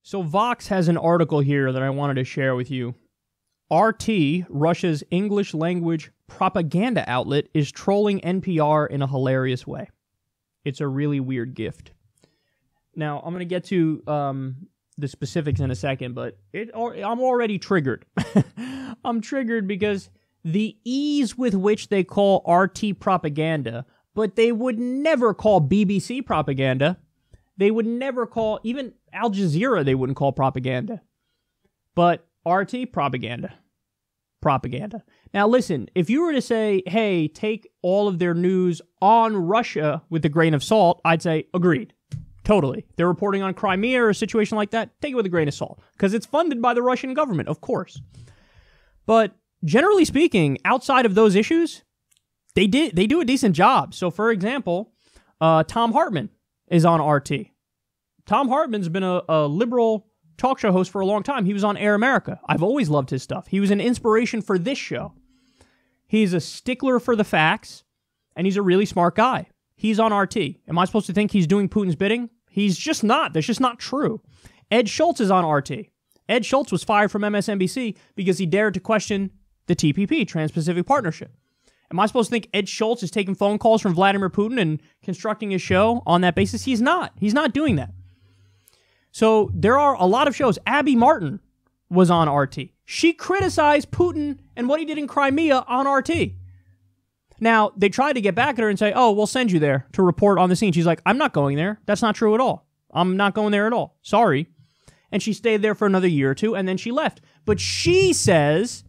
So Vox has an article here that I wanted to share with you. RT, Russia's English language propaganda outlet, is trolling NPR in a hilarious way. It's a really weird gift. Now, I'm going to get to the specifics in a second, but I'm already triggered. I'm triggered because the ease with which they call RT propaganda, but they would never call BBC propaganda. They would never call, even Al Jazeera they wouldn't call propaganda. But RT propaganda. Propaganda. Now listen, if you were to say, hey, take all of their news on Russia with a grain of salt, I'd say, agreed. Totally. They're reporting on Crimea or a situation like that, take it with a grain of salt. Because it's funded by the Russian government, of course. But generally speaking, outside of those issues, they do a decent job. So for example, Tom Hartman is on RT. Tom Hartman's been a liberal talk show host for a long time. He was on Air America. I've always loved his stuff. He was an inspiration for this show. He's a stickler for the facts, and he's a really smart guy. He's on RT. Am I supposed to think he's doing Putin's bidding? He's just not. That's just not true. Ed Schultz is on RT. Ed Schultz was fired from MSNBC because he dared to question the TPP, Trans-Pacific Partnership. Am I supposed to think Ed Schultz is taking phone calls from Vladimir Putin and constructing his show on that basis? He's not. He's not doing that. So there are a lot of shows. Abby Martin was on RT. She criticized Putin and what he did in Crimea on RT. Now, they tried to get back at her and say, oh, we'll send you there to report on the scene. She's like, I'm not going there. That's not true at all. I'm not going there at all. Sorry. And she stayed there for another year or two, and then she left. But she says,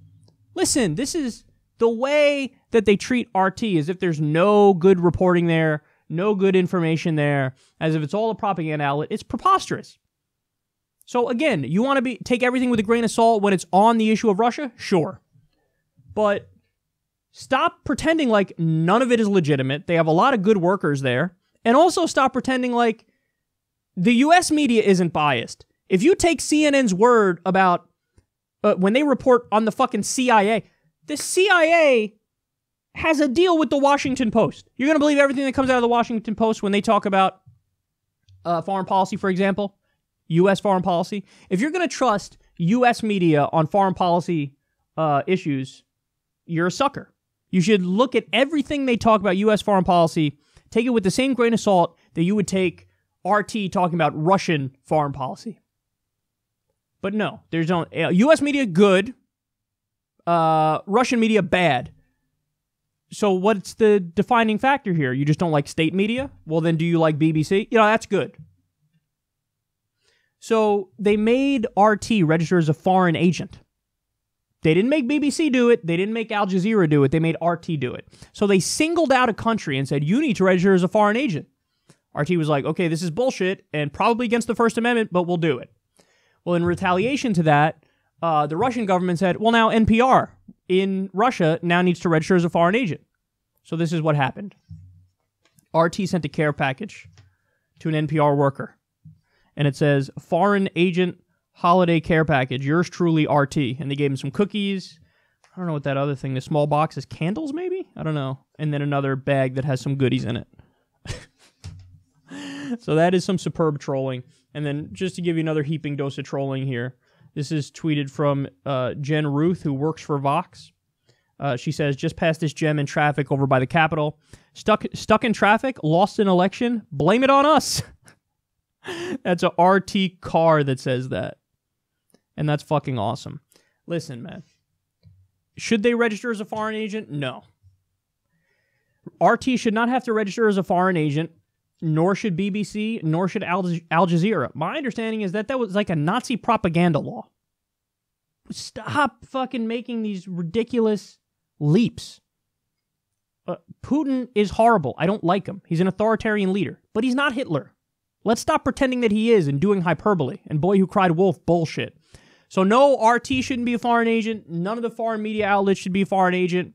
listen, this is the way that they treat RT, as if there's no good reporting there, no good information there, as if it's all a propaganda outlet. It's preposterous. So again, you want to take everything with a grain of salt when it's on the issue of Russia? Sure. But stop pretending like none of it is legitimate. They have a lot of good workers there. And also stop pretending like the U.S. media isn't biased. If you take CNN's word about when they report on the fucking CIA, the CIA has a deal with the Washington Post. You're going to believe everything that comes out of the Washington Post when they talk about foreign policy, for example? U.S. foreign policy. If you're going to trust U.S. media on foreign policy issues, you're a sucker. You should look at everything they talk about U.S. foreign policy, take it with the same grain of salt that you would take RT talking about Russian foreign policy. But no, there's no... U.S. media, good. Russian media, bad. So what's the defining factor here? You just don't like state media? Well, then do you like BBC? You know, that's good. So they made RT register as a foreign agent. They didn't make BBC do it. They didn't make Al Jazeera do it. They made RT do it. So they singled out a country and said, you need to register as a foreign agent. RT was like, okay, this is bullshit and probably against the First Amendment, but we'll do it. Well, in retaliation to that, the Russian government said, well, now NPR in Russia now needs to register as a foreign agent. So this is what happened. RT sent a care package to an NPR worker. And it says, foreign agent holiday care package, yours truly RT. And they gave him some cookies. I don't know what that other thing, the small box is, candles maybe? I don't know. And then another bag that has some goodies in it. So that is some superb trolling. And then just to give you another heaping dose of trolling here, this is tweeted from Jen Ruth, who works for Vox. She says, just past this gem in traffic over by the Capitol. Stuck in traffic, lost an election, blame it on us. That's a RT car that says that. And that's fucking awesome. Listen, man. Should they register as a foreign agent? No. RT should not have to register as a foreign agent, nor should BBC, nor should Al Jazeera. My understanding is that was like a Nazi propaganda law. Stop fucking making these ridiculous leaps. Putin is horrible. I don't like him. He's an authoritarian leader. But he's not Hitler. Let's stop pretending that he is and doing hyperbole and boy who cried wolf bullshit. So no, RT shouldn't be a foreign agent. None of the foreign media outlets should be a foreign agent.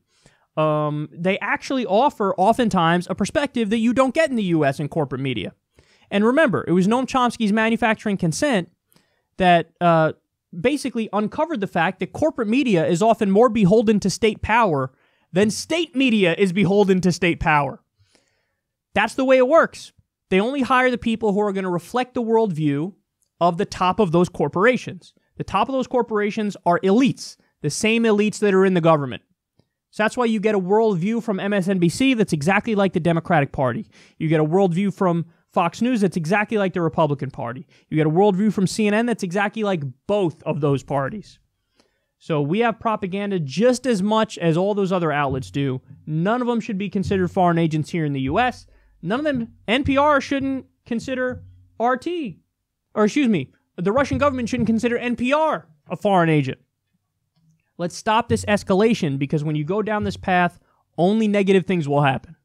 They actually offer oftentimes a perspective that you don't get in the U.S. in corporate media. And remember, it was Noam Chomsky's Manufacturing Consent that basically uncovered the fact that corporate media is often more beholden to state power than state media is beholden to state power. That's the way it works. They only hire the people who are going to reflect the worldview of the top of those corporations. The top of those corporations are elites, the same elites that are in the government. So that's why you get a worldview from MSNBC that's exactly like the Democratic Party. You get a worldview from Fox News that's exactly like the Republican Party. You get a worldview from CNN that's exactly like both of those parties. So we have propaganda just as much as all those other outlets do. None of them should be considered foreign agents here in the U.S. None of them, NPR shouldn't consider RT. Or excuse me, the Russian government shouldn't consider NPR a foreign agent. Let's stop this escalation, because when you go down this path, only negative things will happen.